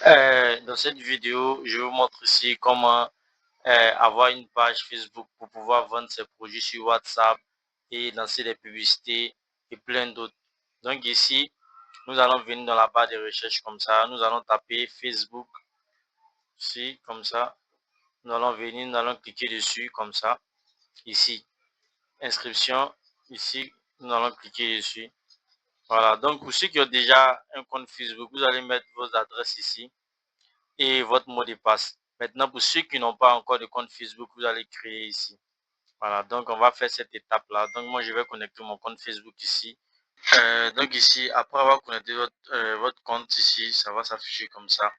Dans cette vidéo, je vous montre ici comment avoir une page Facebook pour pouvoir vendre ses produits sur WhatsApp et lancer des publicités et plein d'autres. Donc ici, nous allons venir dans la barre de recherche comme ça. Nous allons taper Facebook ici comme ça. Nous allons venir, nous allons cliquer dessus comme ça. Ici, inscription. Ici, nous allons cliquer dessus. Voilà. Donc pour ceux qui ont déjà un compte Facebook, vous allez mettre vos adresses ici et votre mot de passe. Maintenant, pour ceux qui n'ont pas encore de compte Facebook, vous allez créer ici. Voilà, donc on va faire cette étape-là. Donc moi, je vais connecter mon compte Facebook ici. Donc ici, après avoir connecté votre compte ici, ça va s'afficher comme ça.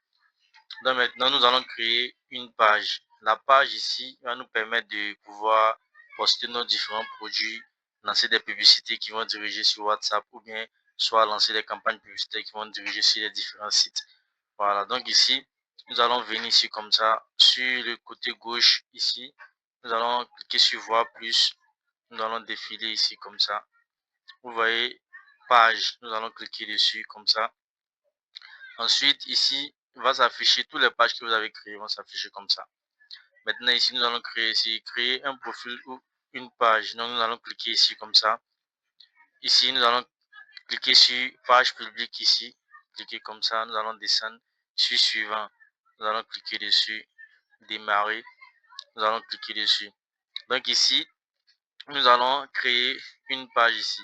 Donc maintenant, nous allons créer une page. La page ici va nous permettre de pouvoir poster nos différents produits, lancer des publicités qui vont diriger sur WhatsApp ou bien soit lancer des campagnes publicitaires qui vont diriger sur les différents sites. Voilà, donc ici, nous allons venir ici comme ça, sur le côté gauche ici, nous allons cliquer sur voir plus, nous allons défiler ici comme ça. Vous voyez, page, nous allons cliquer dessus comme ça. Ensuite, ici, il va s'afficher, toutes les pages que vous avez créées vont s'afficher comme ça. Maintenant, ici, nous allons créer ici, créer un profil ou une page. Donc, nous allons cliquer ici comme ça. Ici, nous allons cliquer sur page publique ici. Cliquer comme ça, nous allons descendre sur suivant. Nous allons cliquer dessus, démarrer. Nous allons cliquer dessus. Donc ici, nous allons créer une page ici.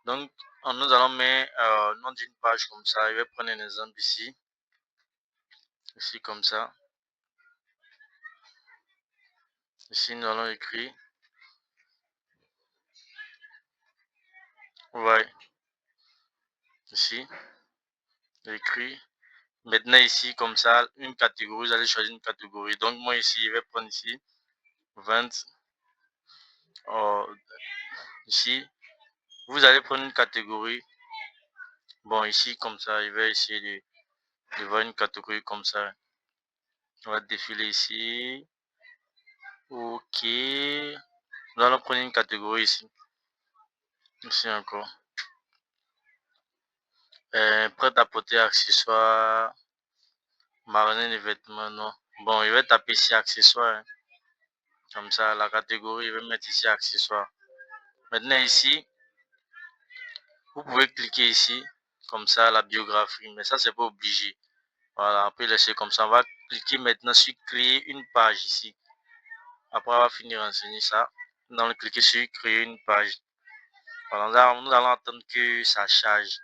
Donc, nous allons mettre le nom d'une page comme ça. Je vais prendre un exemple ici. Ici comme ça. Ici, nous allons écrire. Ouais. Ici, écrit. Maintenant ici, comme ça, une catégorie. Vous allez choisir une catégorie. Donc, moi ici, je vais prendre ici. Vente. Ici, vous allez prendre une catégorie. Bon, ici, comme ça, je vais essayer de voir une catégorie comme ça. On va défiler ici. Ok. Nous allons prendre une catégorie ici. Ici encore. Prêt à porter accessoires. Magasin de vêtements, non. Bon, je vais taper ici accessoires. Hein. Comme ça, la catégorie, je vais mettre ici accessoires. Maintenant ici, vous pouvez cliquer ici. Comme ça, la biographie. Mais ça, c'est pas obligé. Voilà, on peut laisser comme ça. On va cliquer maintenant sur créer une page ici. Après avoir fini de renseigner ça, nous allons cliquer sur créer une page. Voilà, nous allons attendre que ça charge.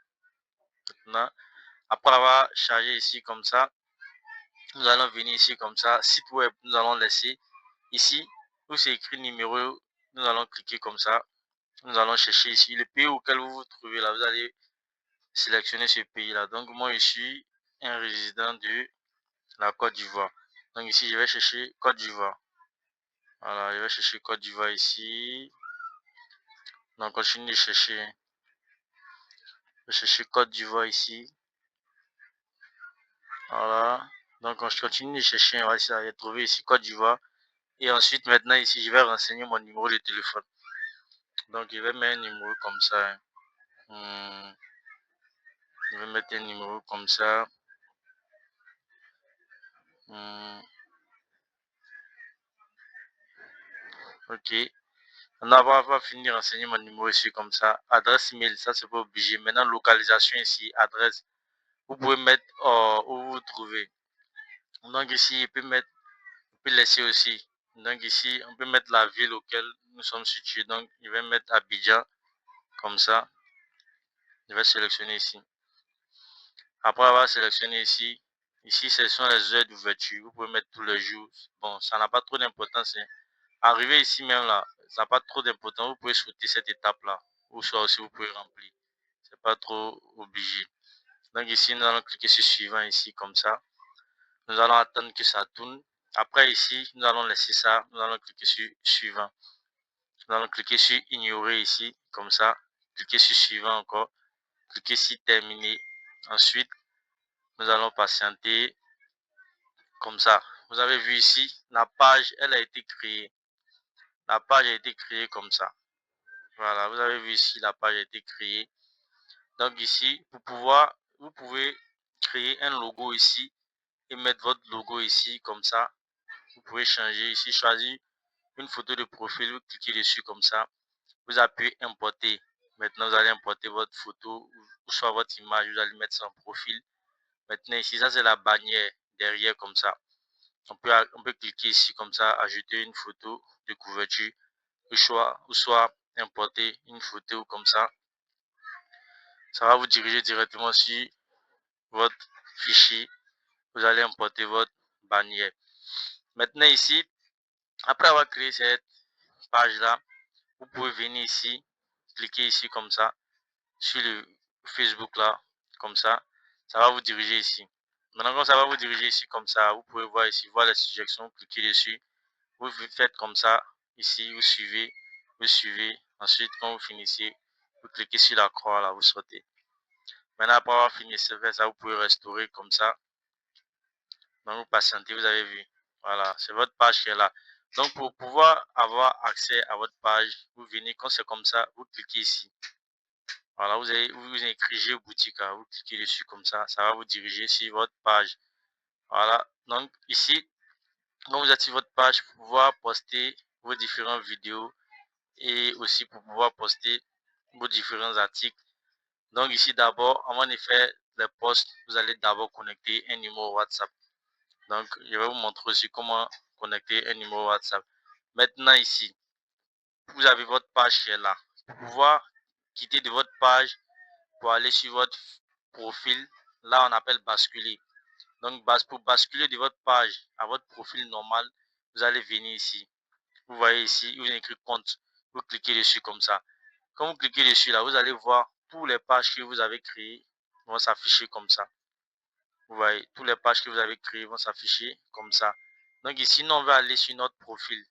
Maintenant, après avoir chargé ici comme ça, nous allons venir ici comme ça. Site web, nous allons laisser ici où c'est écrit numéro. Nous allons cliquer comme ça. Nous allons chercher ici le pays auquel vous vous trouvez là. Vous allez sélectionner ce pays là. Donc moi je suis un résident de la Côte d'Ivoire. Donc ici je vais chercher Côte d'Ivoire. Voilà, je vais chercher Côte d'Ivoire ici. Donc continue de chercher. Je vais chercher Côte d'Ivoire ici. Voilà. Donc on continue de chercher. On va essayer de trouver ici Côte d'Ivoire. Et ensuite maintenant ici je vais renseigner mon numéro de téléphone. Donc je vais mettre un numéro comme ça. Je vais mettre un numéro comme ça. Ok. On va finir renseigner mon numéro ici comme ça. Adresse email, ça c'est pas obligé. Maintenant, localisation ici, adresse. Vous pouvez mettre où vous vous trouvez. Donc ici, on peut laisser aussi. Donc ici, on peut mettre la ville auquel nous sommes situés. Donc, je vais mettre Abidjan comme ça. Je vais sélectionner ici. Après avoir sélectionné ici, ce sont les heures d'ouverture. Vous pouvez mettre tous les jours. Bon, ça n'a pas trop d'importance. Hein. Arrivé ici même là, ça n'a pas trop d'importance. Vous pouvez sauter cette étape-là. Ou soit aussi vous pouvez remplir. C'est pas trop obligé. Donc ici, nous allons cliquer sur suivant ici comme ça. Nous allons attendre que ça tourne. Après ici, nous allons laisser ça. Nous allons cliquer sur suivant. Nous allons cliquer sur ignorer ici comme ça. Cliquer sur suivant encore. Cliquer sur terminer. Ensuite, nous allons patienter comme ça. Vous avez vu ici, la page, elle a été créée. La page a été créée comme ça. Voilà, vous avez vu ici, la page a été créée. Donc ici, vous pouvez créer un logo ici et mettre votre logo ici, comme ça. Vous pouvez changer ici, choisir une photo de profil, vous cliquez dessus comme ça. Vous appuyez importer. Maintenant, vous allez importer votre photo ou soit votre image, vous allez mettre ça en profil. Maintenant, ici, ça c'est la bannière derrière comme ça. On peut cliquer ici comme ça, ajouter une photo de couverture ou soit importer une photo comme ça. Ça va vous diriger directement sur votre fichier. Vous allez importer votre bannière. Maintenant ici, après avoir créé cette page-là, vous pouvez venir ici, cliquer ici comme ça, sur le Facebook là, comme ça. Ça va vous diriger ici. Maintenant, quand ça va vous diriger ici comme ça, vous pouvez voir ici, voir les suggestions, cliquez dessus. Vous faites comme ça, ici, vous suivez. Ensuite, quand vous finissez, vous cliquez sur la croix là, vous sortez. Maintenant, après avoir fini ce fait, ça, vous pouvez restaurer comme ça. Donc, vous patientez, vous avez vu. Voilà, c'est votre page qui est là. Donc, pour pouvoir avoir accès à votre page, vous venez, quand c'est comme ça, vous cliquez ici. Voilà, vous écrivez géoboutique, hein, vous cliquez dessus comme ça va vous diriger sur votre page. Voilà, donc ici, quand vous êtes sur votre page, pour pouvoir poster vos différentes vidéos et aussi pour pouvoir poster vos différents articles. Donc ici, d'abord, avant de faire les posts, vous allez d'abord connecter un numéro WhatsApp. Donc, je vais vous montrer aussi comment connecter un numéro WhatsApp. Maintenant, ici, vous avez votre page qui est là. Pour pouvoir quitter de votre page pour aller sur votre profil, là, on appelle basculer. Donc, pour basculer de votre page à votre profil normal, vous allez venir ici. Vous voyez ici, vous écrit compte. Vous cliquez dessus comme ça. Quand vous cliquez dessus, là, vous allez voir toutes les pages que vous avez créées vont s'afficher comme ça. Vous voyez, toutes les pages que vous avez créées vont s'afficher comme ça. Donc ici, nous, on va aller sur notre profil.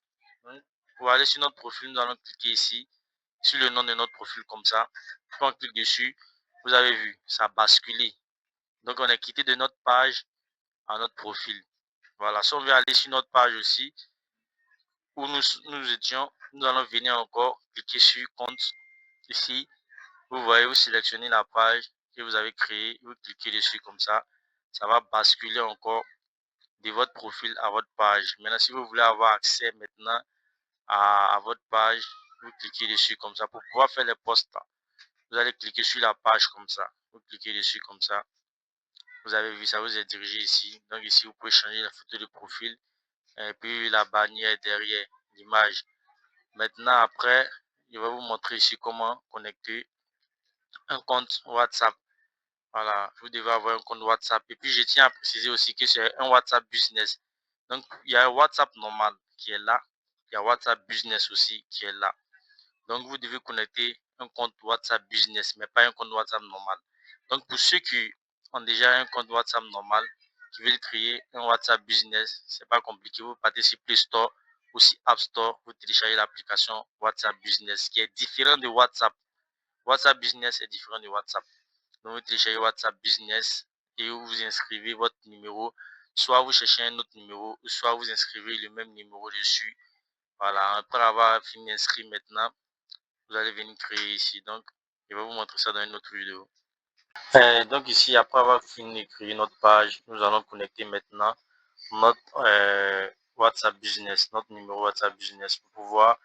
Donc, pour aller sur notre profil, nous allons cliquer ici, sur le nom de notre profil comme ça. Quand on clique dessus, vous avez vu, ça a basculé. Donc on est quitté de notre page à notre profil. Voilà, si on veut aller sur notre page aussi, où nous étions, nous allons venir encore cliquer sur compte. Ici, vous voyez, vous sélectionnez la page que vous avez créée, vous cliquez dessus comme ça. Ça va basculer encore de votre profil à votre page. Maintenant, si vous voulez avoir accès maintenant à votre page, vous cliquez dessus comme ça pour pouvoir faire les posts. Vous allez cliquer sur la page comme ça. Vous cliquez dessus comme ça. Vous avez vu, ça vous est dirigé ici. Donc ici, vous pouvez changer la photo de profil et puis la bannière derrière l'image. Maintenant, après, je vais vous montrer ici comment connecter un compte WhatsApp. Voilà, vous devez avoir un compte WhatsApp. Et puis, je tiens à préciser aussi que c'est un WhatsApp business. Donc, il y a un WhatsApp normal qui est là. Il y a WhatsApp business aussi qui est là. Donc, vous devez connecter un compte WhatsApp business, mais pas un compte WhatsApp normal. Donc, pour ceux qui ont déjà un compte WhatsApp normal, qui veulent créer un WhatsApp business, c'est pas compliqué. Vous partez sur Play Store ou sur App Store, vous téléchargez l'application WhatsApp Business, qui est différent de WhatsApp. WhatsApp Business est différent de WhatsApp. Donc, vous téléchargez WhatsApp Business et vous inscrivez votre numéro. Soit vous cherchez un autre numéro, soit vous inscrivez le même numéro dessus. Voilà, après avoir fini d'inscrire maintenant, vous allez venir créer ici. Donc, je vais vous montrer ça dans une autre vidéo. Donc ici, après avoir fini de créer notre page, nous allons connecter maintenant notre WhatsApp Business, notre numéro WhatsApp Business pour pouvoir,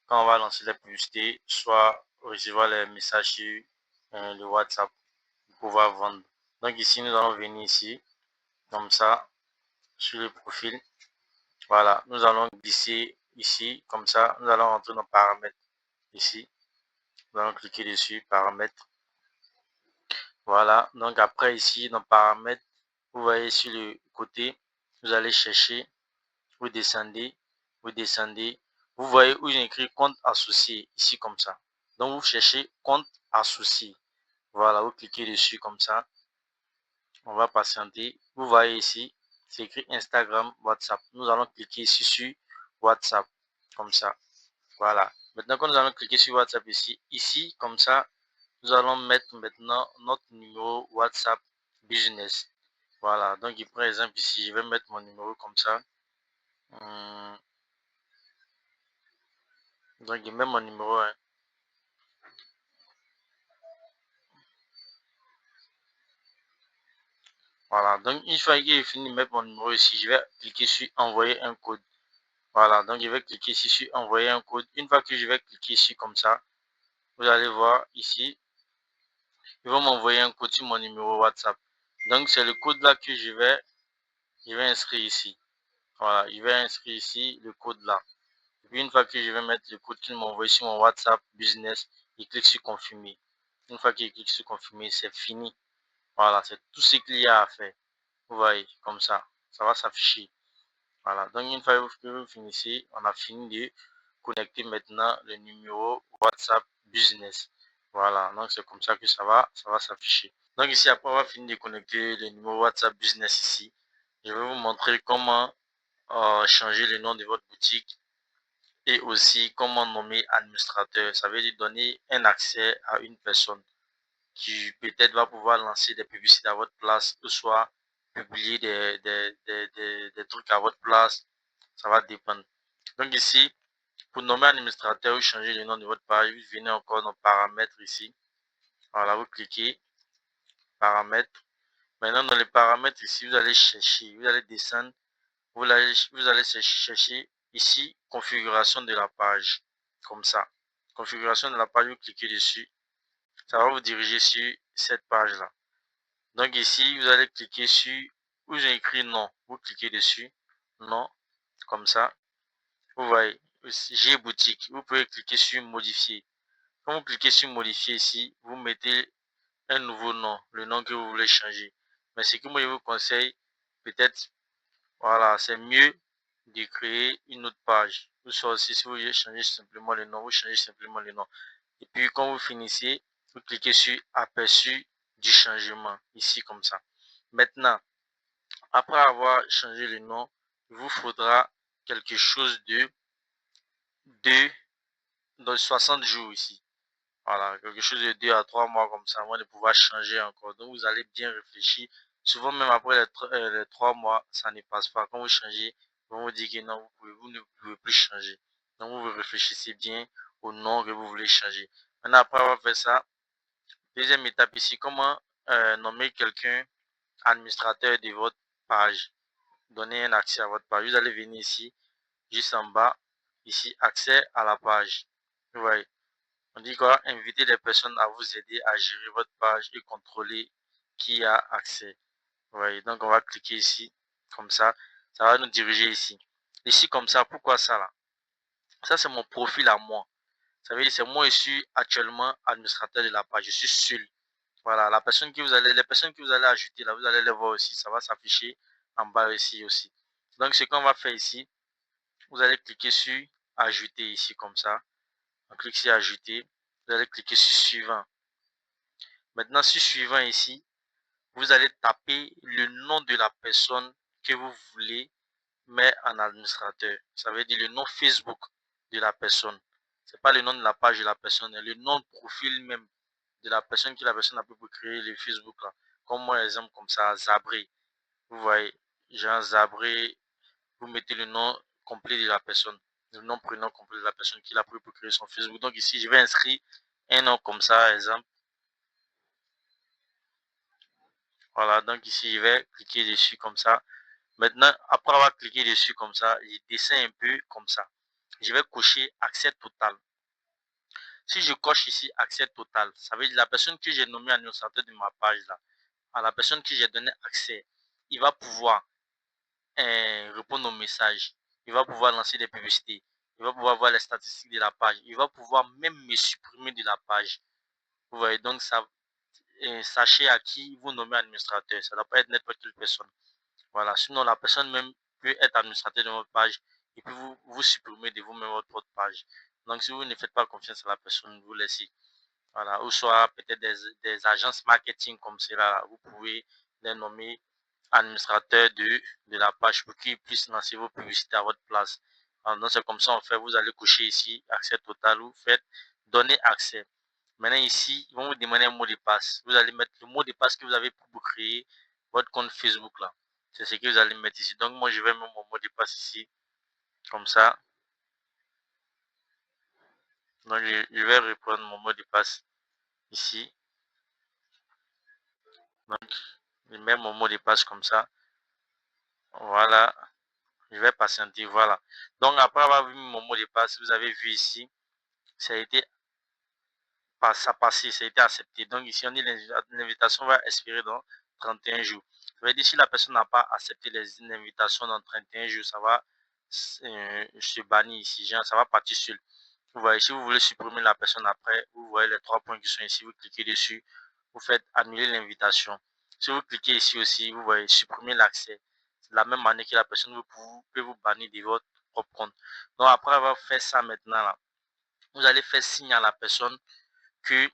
quand on va lancer les publicités, soit recevoir les messages sur le WhatsApp pour pouvoir vendre. Donc ici, nous allons venir ici, comme ça, sur le profil. Voilà, nous allons glisser ici, comme ça, nous allons entrer dans paramètres ici. Nous allons cliquer dessus, paramètres. Voilà, donc après ici, dans paramètres, vous voyez sur le côté, vous allez chercher, vous descendez, vous descendez. Vous voyez où j'ai écrit compte associé, ici comme ça. Donc vous cherchez compte associé. Voilà, vous cliquez dessus comme ça. On va patienter. Vous voyez ici, c'est écrit Instagram, WhatsApp. Nous allons cliquer ici sur WhatsApp, comme ça. Voilà. Maintenant, quand nous allons cliquer sur WhatsApp ici, comme ça, nous allons mettre maintenant notre numéro WhatsApp Business. Voilà. Donc, par exemple, ici, je vais mettre mon numéro comme ça. Donc, je mets mon numéro. Hein. Voilà, donc une fois que j'ai fini de mettre mon numéro ici, je vais cliquer sur envoyer un code. Voilà, donc je vais cliquer ici sur envoyer un code. Une fois que je vais cliquer ici comme ça, vous allez voir ici, ils vont m'envoyer un code sur mon numéro WhatsApp. Donc c'est le code là que je vais inscrire ici. Voilà, je vais inscrire ici le code là. Et puis une fois que je vais mettre le code qu'ils m'ont envoyé sur mon WhatsApp business, il clique sur confirmer. Une fois qu'il clique sur confirmer, c'est fini. Voilà, c'est tout ce qu'il y a à faire. Vous voyez, comme ça va s'afficher. Voilà, donc une fois que vous finissez, on a fini de connecter maintenant le numéro WhatsApp business. Voilà, donc c'est comme ça que ça va s'afficher. Donc ici, après avoir fini de connecter le numéro WhatsApp business ici, je vais vous montrer comment changer le nom de votre boutique et aussi comment nommer administrateur. Ça veut dire donner un accès à une personne qui peut-être va pouvoir lancer des publicités à votre place, ou soit publier des trucs à votre place. Ça va dépendre. Donc ici, pour nommer administrateur ou changer le nom de votre page, vous venez encore dans paramètres ici. Voilà, vous cliquez paramètres. Maintenant, dans les paramètres ici, vous allez chercher, vous allez descendre, vous allez chercher ici configuration de la page. Comme ça. Configuration de la page, vous cliquez dessus. Ça va vous diriger sur cette page-là. Donc ici, vous allez cliquer sur où j'ai écrit non. Vous cliquez dessus. Non. Comme ça. Vous voyez. J'ai boutique. Vous pouvez cliquer sur modifier. Quand vous cliquez sur modifier ici, vous mettez un nouveau nom, le nom que vous voulez changer. Mais ce que moi je vous conseille, peut-être, voilà, c'est mieux de créer une autre page. Ou soit aussi, si vous voulez changer simplement le nom, vous changez simplement le nom. Et puis, quand vous finissez, vous cliquez sur aperçu du changement, ici comme ça. Maintenant, après avoir changé le nom, il vous faudra quelque chose de 60 jours ici. Voilà, quelque chose de 2 à 3 mois comme ça, avant de pouvoir changer encore. Donc, vous allez bien réfléchir. Souvent, même après les 3 mois, ça ne passe pas. Quand vous changez, ils vont vous dire que non, vous ne pouvez plus changer. Donc, vous réfléchissez bien au nom que vous voulez changer. Maintenant, après avoir fait ça, deuxième étape ici, comment nommer quelqu'un administrateur de votre page. Donner un accès à votre page. Vous allez venir ici, juste en bas, ici, accès à la page. Vous voyez. On dit quoi? Inviter des personnes à vous aider à gérer votre page et contrôler qui a accès. Vous voyez, donc on va cliquer ici, comme ça va nous diriger ici. Ici, comme ça, pourquoi ça là? Ça, c'est mon profil à moi. Ça veut dire, c'est moi, je suis actuellement administrateur de la page. Je suis seul. Voilà, les personnes que vous allez ajouter là, vous allez les voir aussi. Ça va s'afficher en bas ici aussi. Donc, ce qu'on va faire ici, vous allez cliquer sur ajouter ici, comme ça. On clique sur ajouter. Vous allez cliquer sur suivant. Maintenant, sur suivant ici, vous allez taper le nom de la personne que vous voulez mettre en administrateur. Ça veut dire le nom Facebook de la personne. Ce n'est pas le nom de la page de la personne, mais le nom de profil même de la personne que la personne a pu pour créer le Facebook là. Comme moi, exemple comme ça, Zabré. Vous voyez, Jean Zabré, vous mettez le nom complet de la personne, le nom prénom complet de la personne qui l'a pris pour créer son Facebook. Donc ici, je vais inscrire un nom comme ça, exemple. Voilà, donc ici, je vais cliquer dessus comme ça. Maintenant, après avoir cliqué dessus comme ça, je descends un peu comme ça. Je vais cocher accès total. Si je coche ici accès total, ça veut dire la personne que j'ai nommée administrateur de ma page là, à la personne que j'ai donné accès, il va pouvoir répondre aux messages, il va pouvoir lancer des publicités, il va pouvoir voir les statistiques de la page, il va pouvoir même me supprimer de la page. Vous voyez, donc ça, sachez à qui vous nommez administrateur, ça ne doit pas être n'importe quelle personne. Voilà, sinon la personne même peut être administrateur de votre page et puis vous supprimez de vous-même votre page. Donc si vous ne faites pas confiance à la personne, vous laissez. Voilà, ou soit peut-être des agences marketing comme cela, vous pouvez les nommer administrateurs de la page pour qu'ils puissent lancer vos publicités à votre place. Alors, donc c'est comme ça en fait, vous allez cocher ici accès total, vous faites donner accès. Maintenant ici, ils vont vous demander un mot de passe. Vous allez mettre le mot de passe que vous avez pour créer votre compte Facebook là. C'est ce que vous allez mettre ici. Donc moi je vais mettre mon mot de passe ici, comme ça. Donc je vais reprendre mon mot de passe ici. Donc Je mets mon mot de passe comme ça. Voilà. Je vais patienter. Voilà. Donc, après avoir vu mon mot de passe, vous avez vu ici, ça a été ça a passé, ça a été accepté. Donc, ici, on dit l'invitation va expirer dans 31 jours. Ça veut dire si la personne n'a pas accepté les invitations dans 31 jours, ça va se bannir ici. Genre, ça va partir seul. Vous voyez, si vous voulez supprimer la personne après, vous voyez les trois points qui sont ici, vous cliquez dessus, vous faites annuler l'invitation. Si vous cliquez ici aussi, vous voyez supprimer l'accès. C'est de la même manière que la personne peut vous bannir de votre propre compte. Donc après avoir fait ça maintenant, là, vous allez faire signe à la personne que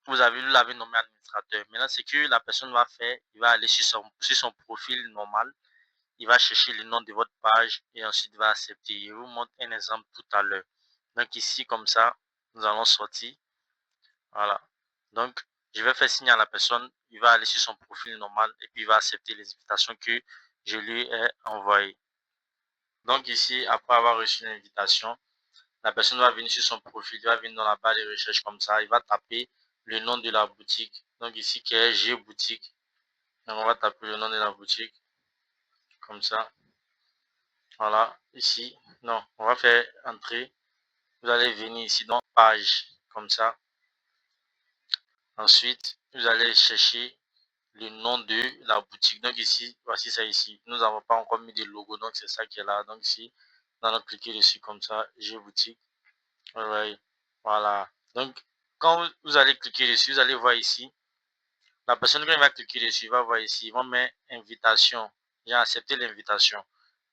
vous l'avez nommé administrateur. Maintenant, c'est que la personne va faire, il va aller sur son profil normal, il va chercher le nom de votre page et ensuite il va accepter. Je vous montre un exemple tout à l'heure. Donc ici, comme ça, nous allons sortir. Voilà. Donc, je vais faire signe à la personne, il va aller sur son profil normal et puis il va accepter les invitations que je lui ai envoyées. Donc ici, après avoir reçu l'invitation, la personne va venir sur son profil, il va venir dans la barre de recherche comme ça, il va taper le nom de la boutique. Donc ici, qui est G boutique. Donc on va taper le nom de la boutique comme ça. Voilà, ici, non, on va faire entrer. Vous allez venir ici dans page comme ça. Ensuite, vous allez chercher le nom de la boutique. Donc ici, voici ça ici. Nous n'avons pas encore mis de logo, donc c'est ça qui est là. Donc ici, nous allons cliquer dessus comme ça, G boutique. Voilà. Donc, quand vous allez cliquer dessus, vous allez voir ici, la personne qui va cliquer dessus, va voir ici, il va mettre invitation. J'ai accepté l'invitation.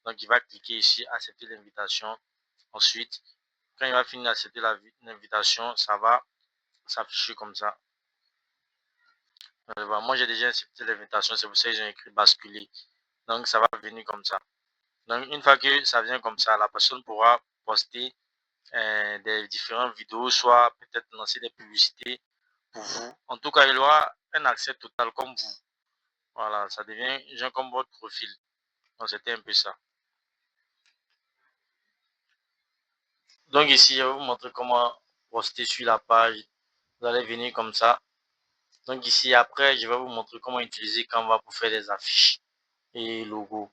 Donc, il va cliquer ici, accepter l'invitation. Ensuite, quand il va finir d'accepter l'invitation, ça va s'afficher comme ça. Moi, j'ai déjà accepté l'invitation, c'est pour ça qu'ils ont écrit basculer. Donc, ça va venir comme ça. Donc, une fois que ça vient comme ça, la personne pourra poster des différentes vidéos, soit peut-être lancer des publicités pour vous. En tout cas, il aura un accès total comme vous. Voilà, ça devient genre comme votre profil. Donc, c'était un peu ça. Donc, ici, je vais vous montrer comment poster sur la page. Vous allez venir comme ça. Donc, ici, après, je vais vous montrer comment utiliser Canva pour faire des affiches et logos.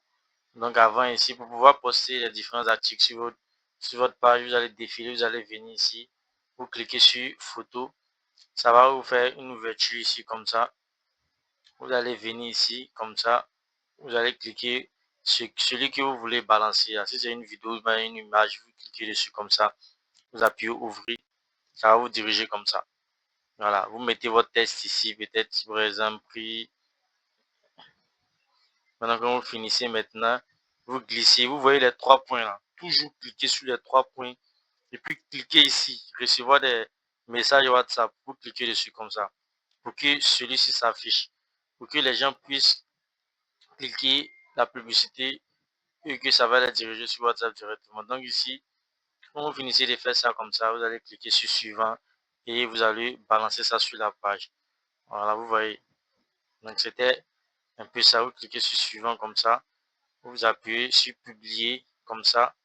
Donc, avant, ici, pour pouvoir poster les différents articles sur votre page, vous allez défiler, vous allez venir ici. Vous cliquez sur photo. Ça va vous faire une ouverture ici comme ça. Vous allez venir ici comme ça. Vous allez cliquer sur celui que vous voulez balancer. Si c'est une vidéo, une image, vous cliquez dessus comme ça. Vous appuyez ouvrir. Ça va vous diriger comme ça. Voilà. Vous mettez votre texte ici. Peut-être, par exemple, pris. Maintenant, quand vous finissez maintenant, vous glissez. Vous voyez les trois points là. Toujours cliquez sur les trois points. Et puis, cliquez ici. Recevoir des messages WhatsApp. Vous cliquez dessus comme ça. Pour que celui-ci s'affiche. Pour que les gens puissent cliquer la publicité et que ça va les diriger sur WhatsApp directement. Donc ici, quand vous finissez de faire ça comme ça, vous allez cliquer sur suivant et vous allez balancer ça sur la page. Voilà, vous voyez. Donc c'était un peu ça. Vous cliquez sur suivant comme ça. Vous appuyez sur publier comme ça.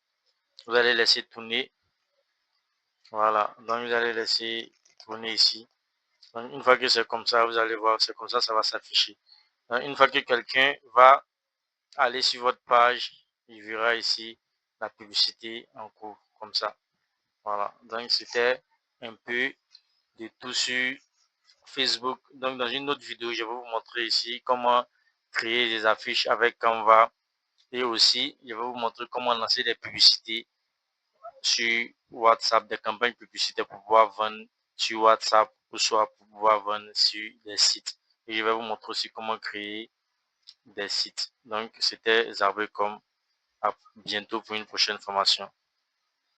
Vous allez laisser tourner. Voilà. Donc vous allez laisser tourner ici. Donc une fois que c'est comme ça, vous allez voir, c'est comme ça va s'afficher. Une fois que quelqu'un va aller sur votre page, il verra ici la publicité en cours, comme ça. Voilà, donc c'était un peu de tout sur Facebook. Donc dans une autre vidéo, je vais vous montrer ici comment créer des affiches avec Canva et aussi je vais vous montrer comment lancer des publicités sur WhatsApp, des campagnes publicitaires pour pouvoir vendre sur WhatsApp ou soit pour pouvoir vendre sur des sites. Et je vais vous montrer aussi comment créer des sites. Donc c'était Zarbecom. À bientôt pour une prochaine formation.